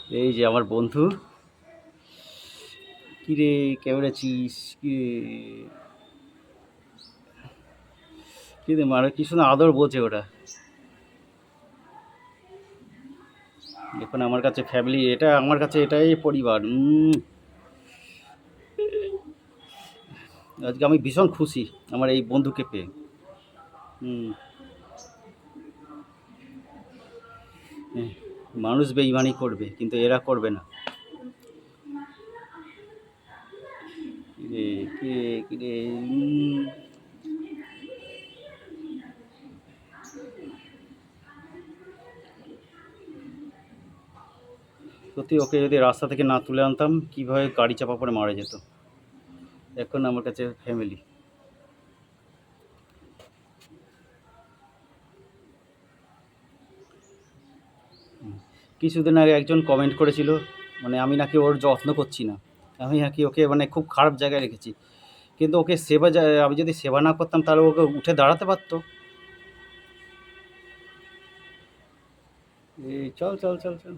এই যে আমার বন্ধু। কিরে, কেমন আছিস? কিরে মানে কি শুনে আদর বোঝে ওরা। এখন আমার কাছে ফ্যামিলি, এটা আমার কাছে এটাই পরিবার। আজকে আমি ভীষণ খুশি আমার এই বন্ধুকে পেয়ে। হুম। হ্যাঁ, মানুষ বেইমানি করবে কিন্তু এরা করবে না। কিরে, কিরে, কিরে। সত্যি ওকে যদি রাস্তা থেকে না তুলে আনতাম কীভাবে গাড়ি চাপা পড়ে মারা যেত। এখন আমার কাছে ফ্যামিলি। কিছুদিন আগে একজন কমেন্ট করেছিল, মানে আমি নাকি ওর যত্ন করছি না, আমি নাকি ওকে মানে খুব খারাপ জায়গায় রেখেছি। কিন্তু ওকে আমি যদি সেবা না করতাম তাহলে ওকে উঠে দাঁড়াতে পারতো। এই চল চল চল চল।